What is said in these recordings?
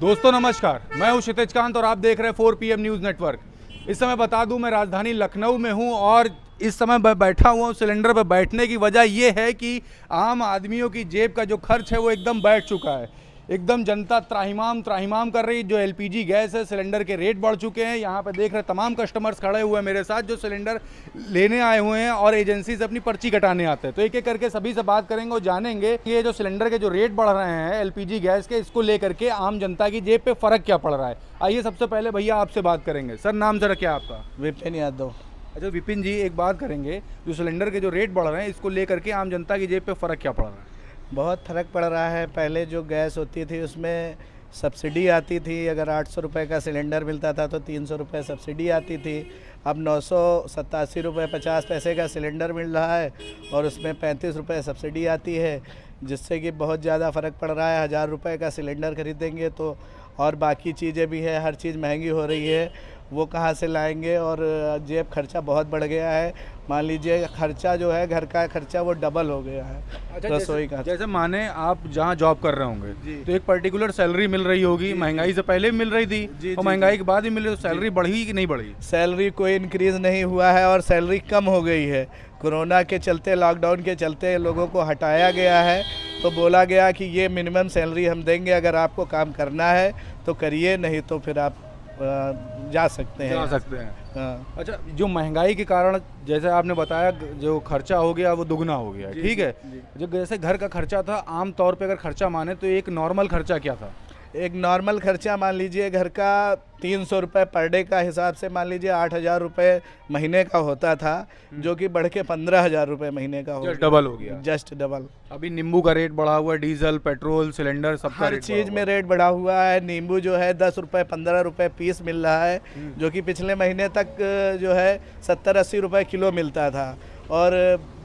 दोस्तों नमस्कार, मैं हूं क्षितिज कांत और आप देख रहे हैं 4 PM न्यूज़ नेटवर्क। इस समय बता दूं मैं राजधानी लखनऊ में हूं और इस समय मैं बैठा हुआ हूं सिलेंडर पर। बैठने की वजह यह है कि आम आदमियों की जेब का जो खर्च है वो एकदम बैठ चुका है। एकदम जनता त्राहिमाम त्राहिमाम कर रही। जो LPG गैस है, सिलेंडर के रेट बढ़ चुके हैं। यहाँ पे देख रहे तमाम कस्टमर्स खड़े हुए हैं मेरे साथ जो सिलेंडर लेने आए हुए हैं और एजेंसी से अपनी पर्ची कटाने आते हैं। तो एक एक करके सभी से बात करेंगे और जानेंगे कि ये जो सिलेंडर के जो रेट बढ़ रहे हैं LPG गैस के, इसको लेकर के आम जनता की जेब पे फ़र्क क्या पड़ रहा है। आइए सबसे पहले भैया आपसे बात करेंगे। सर नाम जरा क्या आपका? विपिन यादव। अच्छा विपिन जी, एक बात करेंगे, जो सिलेंडर के जो रेट बढ़ रहे हैं इसको लेकर के आम जनता की जेब पे फ़र्क क्या पड़ रहा है? बहुत फ़र्क पड़ रहा है। पहले जो गैस होती थी उसमें सब्सिडी आती थी। अगर 800 रुपये का सिलेंडर मिलता था तो 300 रुपये सब्सिडी आती थी। अब 987 रुपये 50 पैसे का सिलेंडर मिल रहा है और उसमें 35 रुपये सब्सिडी आती है, जिससे कि बहुत ज़्यादा फ़र्क पड़ रहा है। 1000 रुपये का सिलेंडर खरीदेंगे तो और बाकी चीज़ें भी है, हर चीज़ महंगी हो रही है, वो कहाँ से लाएंगे। और जेब खर्चा बहुत बढ़ गया है। मान लीजिए खर्चा जो है, घर का खर्चा वो डबल हो गया है। अच्छा, रसोई का जैसे माने आप जहाँ जॉब कर रहे होंगे जी। तो एक पर्टिकुलर सैलरी मिल रही होगी। महंगाई से पहले भी मिल रही थी जी, और जी, महंगाई के बाद भी मिल रही, तो सैलरी बढ़ी कि नहीं बढ़ी? सैलरी कोई इंक्रीज़ नहीं हुआ है और सैलरी कम हो गई है। कोरोना के चलते, लॉकडाउन के चलते लोगों को हटाया गया है, तो बोला गया कि ये मिनिमम सैलरी हम देंगे, अगर आपको काम करना है तो करिए, नहीं तो फिर आप जा सकते हैं। हाँ। अच्छा, जो महंगाई के कारण जैसे आपने बताया जो खर्चा हो गया वो दुगना हो गया, जी, ठीक है। जी। जो जैसे घर का खर्चा था, आम तौर पे अगर खर्चा माने तो एक नॉर्मल खर्चा क्या था? एक नॉर्मल खर्चा मान लीजिए घर का 300 रुपये पर डे का हिसाब से मान लीजिए 8000 रुपये महीने का होता था, जो कि बढ़ के 15,000 रुपये महीने का हो गया। जस्ट डबल हो गया। Just double. अभी नींबू का रेट बढ़ा हुआ है, डीजल, पेट्रोल, सिलेंडर सबका हर रेट चीज़ बढ़ा में हुआ है। रेट बढ़ा हुआ है। नींबू जो है 10 रुपये 15 रुपये पीस मिल रहा है, जो कि पिछले महीने तक जो है 70-80 रुपये किलो मिलता था। और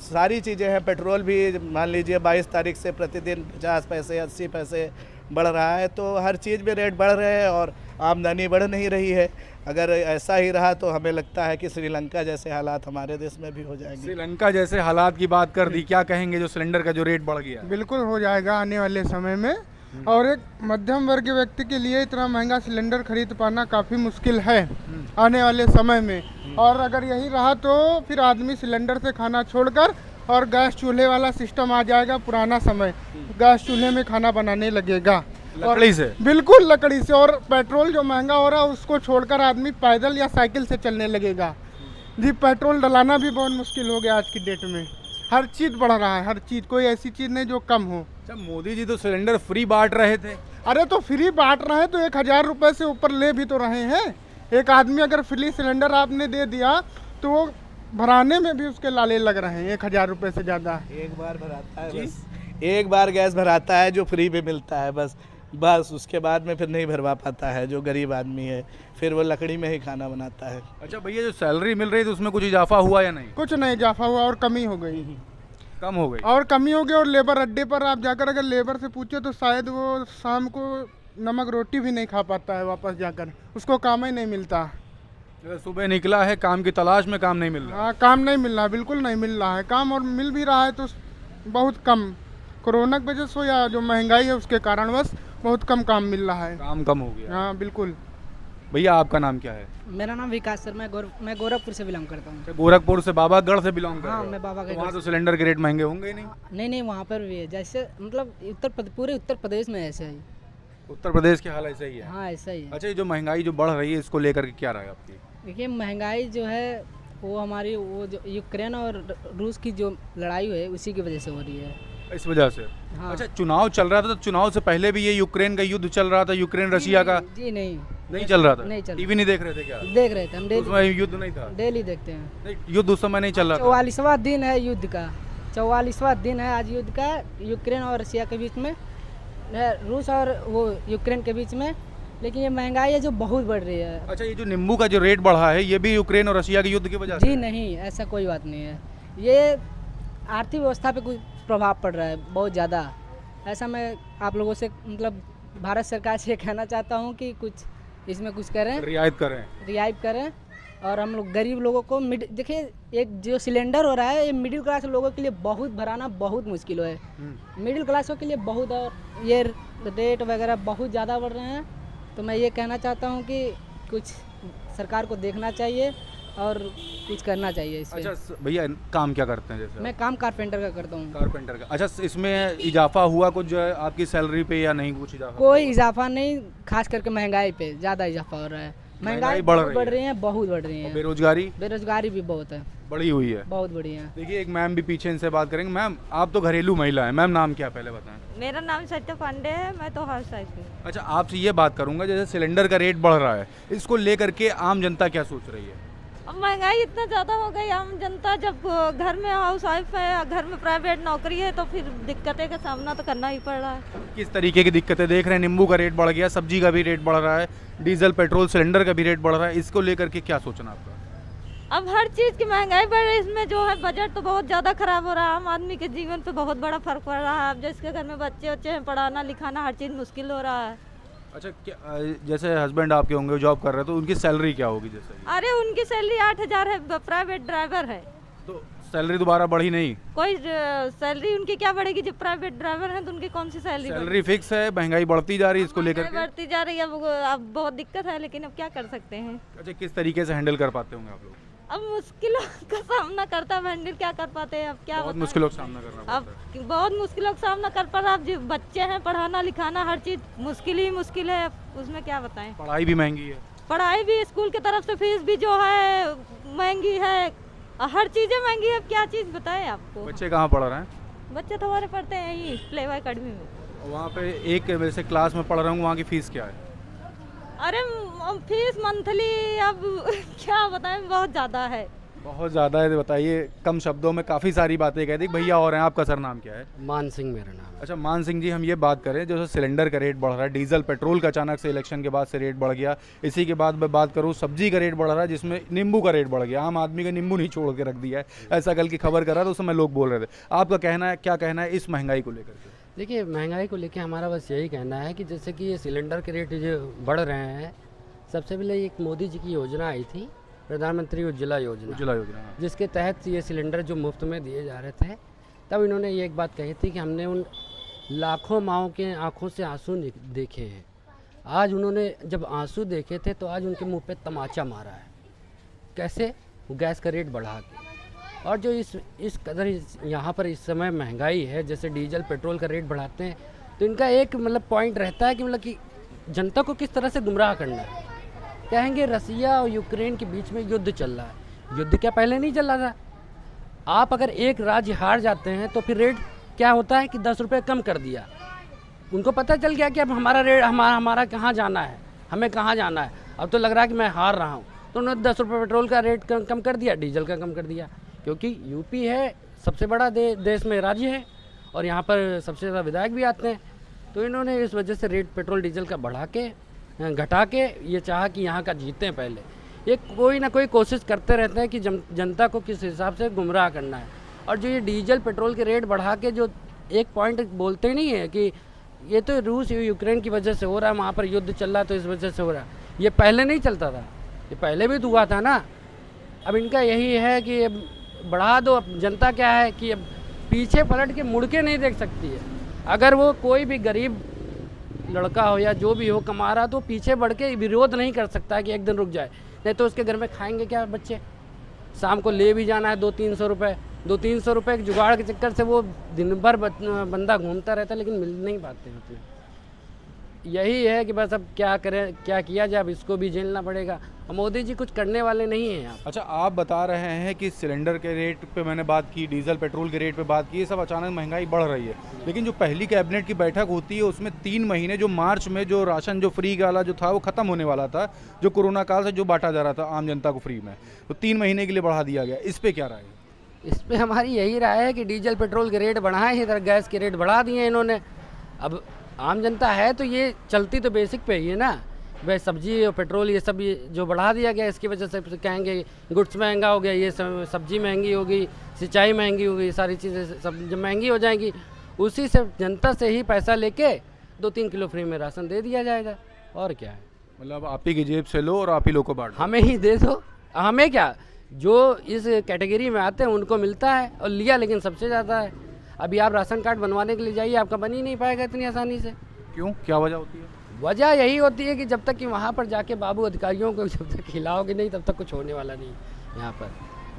सारी चीज़ें हैं। पेट्रोल भी मान लीजिए 22 तारीख से प्रतिदिन 50 पैसे 80 पैसे बढ़ रहा है। तो हर चीज़ में रेट बढ़ रहे हैं और आमदनी बढ़ नहीं रही है। अगर ऐसा ही रहा तो हमें लगता है कि श्रीलंका जैसे हालात हमारे देश में भी हो जाएंगे। श्रीलंका जैसे हालात की बात कर दी, क्या कहेंगे जो सिलेंडर का जो रेट बढ़ गया? बिल्कुल हो जाएगा आने वाले समय में। और एक मध्यम वर्ग के व्यक्ति के लिए इतना महंगा सिलेंडर खरीद पाना काफ़ी मुश्किल है आने वाले समय में। और अगर यही रहा तो फिर आदमी सिलेंडर से खाना छोड़कर और गैस चूल्हे वाला सिस्टम आ जाएगा। पुराना समय, गैस चूल्हे में खाना बनाने लगेगा लकड़ी से। बिल्कुल लकड़ी से। और पेट्रोल जो महंगा हो रहा है उसको छोड़कर आदमी पैदल या साइकिल से चलने लगेगा। जी, पेट्रोल डलाना भी बहुत मुश्किल हो गया आज की डेट में। हर चीज़ बढ़ रहा है, हर चीज़, कोई ऐसी चीज़ नहीं जो कम हो। अच्छा, मोदी जी तो सिलेंडर फ्री बांट रहे थे। अरे तो फ्री बांट रहे हैं तो 1000 रुपये से ऊपर ले भी तो रहे हैं। एक आदमी अगर फ्री सिलेंडर आपने दे दिया तो वो भराने में भी उसके लाले लग रहे हैं 1000 रुपये से ज़्यादा। एक बार भराता है बस, एक बार गैस भराता है जो फ्री में मिलता है, बस उसके बाद में फिर नहीं भरवा पाता है जो गरीब आदमी है, फिर वो लकड़ी में ही खाना बनाता है। अच्छा भैया, जो सैलरी मिल रही थी उसमें कुछ इजाफा हुआ या नहीं? कुछ नहीं इजाफा हुआ और कमी हो गई। कम हो गई। और कमी हो गई। और लेबर अड्डे पर आप जाकर अगर लेबर से पूछो तो शायद वो शाम को नमक रोटी भी नहीं खा पाता है वापस जाकर, उसको काम ही नहीं मिलता। अगर सुबह निकला है काम की तलाश में, काम नहीं मिल रहा। हाँ, काम नहीं मिल रहा, बिल्कुल नहीं मिल रहा है काम। और मिल भी रहा है तो बहुत कम, कोरोना की वजह से या जो महंगाई है उसके कारणवश बहुत कम काम मिल रहा है। काम कम हो गया। हाँ बिल्कुल। भैया आपका नाम क्या है? मेरा नाम विकास सर, मैं गोरखपुर से बिलोंग करता हूँ। अच्छा, गोरखपुर से बाबागढ़ से बिलोंग कर हाँ, रहे हो। मैं बाबागढ़ तो वहाँ तो सिलेंडर के रेट महंगे होंगे ही नहीं। नहीं, वहाँ पर भी है। जैसे मतलब पूरे उत्तर प्रदेश में ऐसे ही। उत्तर प्रदेश के हाल ऐसे ही है। हाँ, ऐसा ही है। अच्छा, ये जो महंगाई जो बढ़ रही है इसको लेकर के क्या राय है आपकी? देखिए, महंगाई जो है वो हमारी वो जो यूक्रेन और रूस की जो लड़ाई है उसी की वजह से हो रही है, इस वजह से। हाँ। अच्छा, चुनाव चल रहा था तो चुनाव से पहले भी ये यूक्रेन का युद्ध चल रहा था, यूक्रेन रशिया का? जी नहीं चल रहा था। नहीं चल टीवी नहीं देख रहे थे क्या? देख रहे थे हम, उसमें युद्ध नहीं था? डेली देखते हैं। नहीं, युद्ध उस समय नहीं चल रहा था। 44वां दिन है युद्ध का, 44वां दिन है आज युद्ध का, यूक्रेन और रशिया के बीच में, रूस और वो यूक्रेन के बीच में। लेकिन ये महंगाई है जो बहुत बढ़ रही है। अच्छा, ये जो नींबू का जो रेट बढ़ा है ये भी यूक्रेन और रशिया के युद्ध की वजह से? जी नहीं, ऐसा कोई बात नहीं है। ये आर्थिक व्यवस्था पे कुछ प्रभाव पड़ रहा है बहुत ज़्यादा। ऐसा मैं आप लोगों से मतलब भारत सरकार से कहना चाहता हूँ कि कुछ इसमें कुछ करें, रियायत करें। और हम लोग गरीब लोगों को देखिए, एक जो सिलेंडर हो रहा है ये मिडिल क्लास लोगों के लिए बहुत भराना बहुत मुश्किल है। मिडिल क्लासों के लिए बहुत, और ये रेट वगैरह बहुत ज़्यादा बढ़ रहे हैं। तो मैं ये कहना चाहता हूँ कि कुछ सरकार को देखना चाहिए और कुछ करना चाहिए इस पे। अच्छा भैया काम क्या करते हैं जैसे? मैं काम कारपेंटर का करता हूँ। कारपेंटर का। अच्छा इसमें इजाफा हुआ कुछ जो है आपकी सैलरी पे या नहीं कुछ इजाफा? कोई इजाफा नहीं, खास करके महंगाई पे ज़्यादा इजाफा हो रहा है। महंगाई बढ़ रही है, बहुत बढ़ रही है। बेरोजगारी? बेरोजगारी भी बहुत है, बढ़ी हुई है, बहुत बड़ी है। देखिए एक मैम भी पीछे इनसे बात करेंगे। मैम आप तो घरेलू महिला हैं, मैम नाम क्या पहले बताएं? मेरा नाम सत्य पांडे है, मैं तो हाउस वाइफ हूँ। अच्छा आपसे ये बात करूंगा, जैसे सिलेंडर का रेट बढ़ रहा है, इसको लेकर के आम जनता क्या सोच रही है? अब महंगाई इतना ज़्यादा हो गई, आम जनता जब घर में हाउस वाइफ है, घर में प्राइवेट नौकरी है, तो फिर दिक्कतें का सामना तो करना ही पड़ रहा है। किस तरीके की दिक्कतें देख रहे हैं? नींबू का रेट बढ़ गया, सब्जी का भी रेट बढ़ रहा है, डीजल पेट्रोल सिलेंडर का भी रेट बढ़ रहा है, इसको लेकर के क्या सोचना आपका? अब हर चीज़ की महंगाई बढ़ रही है, इसमें जो है बजट तो बहुत ज़्यादा खराब हो रहा है, आम आदमी के जीवन पे बहुत बड़ा फर्क पड़ रहा है। अब जिसके घर में बच्चे हैं, पढ़ाना लिखाना हर चीज़ मुश्किल हो रहा है। अच्छा क्या जैसे हस्बैंड आपके होंगे जॉब कर रहे हैं, तो उनकी सैलरी क्या होगी जैसे? अरे उनकी सैलरी 8,000 है, प्राइवेट ड्राइवर है। तो सैलरी दोबारा बढ़ी नहीं? कोई सैलरी उनकी क्या बढ़ेगी, जब प्राइवेट ड्राइवर हैं तो उनकी कौन सी सैलरी? सैलरी फिक्स है, महंगाई बढ़ती जा रही है, इसको लेकर के? बढ़ती जा रही है, अब बहुत दिक्कत है, लेकिन अब क्या कर सकते हैं। अच्छा किस तरीके से हैंडल कर पाते होंगे आप लोग? अब मुश्किलों का सामना करता है, हैंडल क्या कर पाते हैं, अब क्या बहुत बताएं। मुश्किलों का सामना करना पड़ता अब बहुत मुश्किलों का सामना कर पा रहा है। अब जो बच्चे हैं, पढ़ाना लिखाना हर चीज़ मुश्किल ही मुश्किल है, अब उसमें क्या बताएं। है, पढ़ाई भी महंगी है। पढ़ाई भी, स्कूल की तरफ से फीस भी जो है महंगी है, हर चीज़ें महंगी है, अब क्या चीज़ बताएं आपको। बच्चे कहाँ पढ़ रहे हैं? बच्चे तो हमारे पढ़ते हैं यहीं प्लेवा अकेडमी में। वहाँ पे एक वैसे क्लास में पढ़ रहा हूँ, वहाँ की फीस क्या है? अरे फीस मंथली अब क्या बताएं, बहुत ज़्यादा है। बहुत ज़्यादा है, बताइए कम शब्दों में। काफ़ी सारी बातें कह दी। भैया और हैं, आपका सर नाम क्या है? मान सिंह मेरा नाम है। अच्छा मान सिंह जी, हम ये बात करें जो सिलेंडर का रेट बढ़ रहा है, डीजल पेट्रोल का अचानक से इलेक्शन के बाद से रेट बढ़ गया, इसी के बाद मैं बात करूँ सब्जी का रेट बढ़ रहा है, जिसमें नींबू का रेट बढ़ गया। आम आदमी का नींबू नहीं छोड़ के रख दिया है, ऐसा कल की खबर करा तो उस समय लोग बोल रहे थे। आपका कहना है, क्या कहना है इस महंगाई को लेकर के? देखिए महंगाई को लेकर हमारा बस यही कहना है कि जैसे कि ये सिलेंडर के रेट जो बढ़ रहे हैं, सबसे पहले एक मोदी जी की योजना आई थी, प्रधानमंत्री उज्ज्वला योजना, हाँ। जिसके तहत ये सिलेंडर जो मुफ्त में दिए जा रहे थे, तब इन्होंने ये एक बात कही थी कि हमने उन लाखों माँओं के आंखों से आंसू देखे हैं। आज उन्होंने जब आंसू देखे थे तो आज उनके मुंह पे तमाचा मारा है। कैसे? गैस का रेट बढ़ा के। और जो इस कदर यहाँ पर इस समय महंगाई है, जैसे डीजल पेट्रोल का रेट बढ़ाते हैं, तो इनका एक मतलब पॉइंट रहता है कि मतलब कि जनता को किस तरह से गुमराह करना है। कहेंगे रसिया और यूक्रेन के बीच में युद्ध चल रहा है। युद्ध क्या पहले नहीं चल रहा था? आप अगर एक राज्य हार जाते हैं तो फिर रेट क्या होता है कि 10 रुपये कम कर दिया। उनको पता चल गया कि अब हमारा रेट हमारा कहाँ जाना है, हमें कहाँ जाना है। अब तो लग रहा है कि मैं हार रहा हूँ, तो उन्होंने 10 रुपये पेट्रोल का रेट कम कर दिया, डीजल का कम कर दिया। क्योंकि यूपी है सबसे बड़ा देश में राज्य है और यहाँ पर सबसे ज़्यादा विधायक भी आते हैं, तो इन्होंने इस वजह से रेट पेट्रोल डीजल का बढ़ा के घटा के ये चाहा कि यहाँ का जीतें पहले। ये कोई ना कोई कोशिश करते रहते हैं कि जनता को किस हिसाब से गुमराह करना है। और जो ये डीजल पेट्रोल के रेट बढ़ा के जो एक पॉइंट बोलते नहीं है कि ये तो रूस यूक्रेन की वजह से हो रहा है, वहाँ पर युद्ध चल रहा है तो इस वजह से हो रहा है। ये पहले नहीं चलता था, ये पहले भी तो हुआ था ना। अब इनका यही है कि अब बढ़ा दो। अब जनता क्या है कि अब पीछे पलट के मुड़ के नहीं देख सकती है। अगर वो कोई भी गरीब लड़का हो या जो भी हो कमा रहा, तो पीछे बढ़ के विरोध नहीं कर सकता कि एक दिन रुक जाए, नहीं तो उसके घर में खाएंगे क्या बच्चे। शाम को ले भी जाना है 200-300 रुपये, 200-300 रुपये के जुगाड़ के चक्कर से वो दिन भर बंदा घूमता रहता है, लेकिन मिल नहीं पाते हैं उसमें। यही है कि बस अब क्या करें, क्या किया जाए, अब इसको भी झेलना पड़ेगा। मोदी जी कुछ करने वाले नहीं हैं यहाँ। अच्छा आप बता रहे हैं कि सिलेंडर के रेट पे मैंने बात की, डीजल पेट्रोल के रेट पे बात की, ये सब अचानक महंगाई बढ़ रही है, लेकिन जो पहली कैबिनेट की बैठक होती है उसमें 3 महीने जो मार्च में जो राशन जो फ्री वाला जो था वो ख़त्म होने वाला था, जो कोरोना काल से जो बांटा जा रहा था आम जनता को फ्री में, तो 3 महीने के लिए बढ़ा दिया गया। इस पर क्या राय है? इस पर हमारी यही राय है कि डीजल पेट्रोल के रेट बढ़ाए हैं, इधर गैस के रेट बढ़ा दिए इन्होंने। अब आम जनता है तो ये चलती तो बेसिक पे ही है ना भाई, सब्जी और पेट्रोल ये सब जो बढ़ा दिया गया, इसकी वजह से कहेंगे गुड्स महंगा हो गया, ये सब्जी महंगी होगी, सिंचाई महंगी होगी, सारी चीज़ें सब जब महंगी हो जाएंगी, उसी से जनता से ही पैसा लेके 2-3 किलो फ्री में राशन दे दिया जाएगा। और क्या है, मतलब आप ही की जेब से लो और आप ही लोग को बांटो। हमें ही दे दो, हमें क्या, जो इस कैटेगरी में आते हैं उनको मिलता है और लिया लेकिन सबसे ज़्यादा है। अभी आप राशन कार्ड बनवाने के लिए जाइए, आपका बन ही नहीं पाएगा इतनी आसानी से। क्यों, क्या वजह होती है? वजह यही होती है कि जब तक कि वहाँ पर जाके बाबू अधिकारियों को जब तक खिलाओगे नहीं तब तक कुछ होने वाला नहीं यहाँ पर।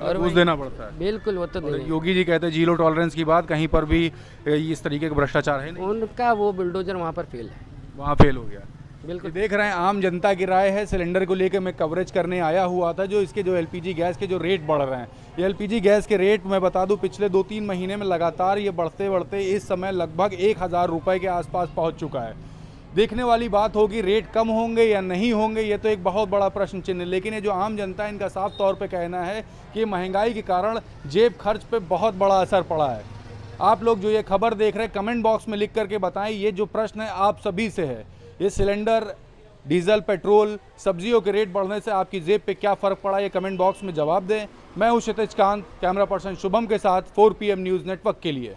और घूस वही- देना पड़ता है। बिल्कुल, वो तो और नहीं। योगी जी कहते हैं जीरो टॉलरेंस की बात, कहीं पर भी इस तरीके का भ्रष्टाचार है नहीं, उनका वो बुलडोजर वहाँ पर फेल है। वहाँ फेल हो गया। बिल्कुल। देख रहे हैं आम जनता की राय है। सिलेंडर को लेकर मैं कवरेज करने आया हुआ था, जो इसके जो एलपीजी गैस के जो रेट बढ़ रहे हैं, ये एलपीजी गैस के रेट मैं बता दूं पिछले 2-3 महीने में लगातार ये बढ़ते बढ़ते इस समय लगभग 1000 रुपये के आसपास पहुंच चुका है। देखने वाली बात होगी रेट कम होंगे या नहीं होंगे, ये तो एक बहुत बड़ा प्रश्न चिन्ह है। लेकिन ये जो आम जनता है, इनका साफ तौर पे कहना है कि महंगाई के कारण जेब खर्च पे बहुत बड़ा असर पड़ा है। आप लोग जो ये खबर देख रहे हैं, कमेंट बॉक्स में लिख करके बताएं, ये जो प्रश्न है आप सभी से है, ये सिलेंडर, डीजल, पेट्रोल, सब्जियों के रेट बढ़ने से आपकी जेब पे क्या फ़र्क पड़ा, ये कमेंट बॉक्स में जवाब दें। मैं हूँ क्षितिज कांत, कैमरा पर्सन शुभम के साथ 4 PM न्यूज़ नेटवर्क के लिए।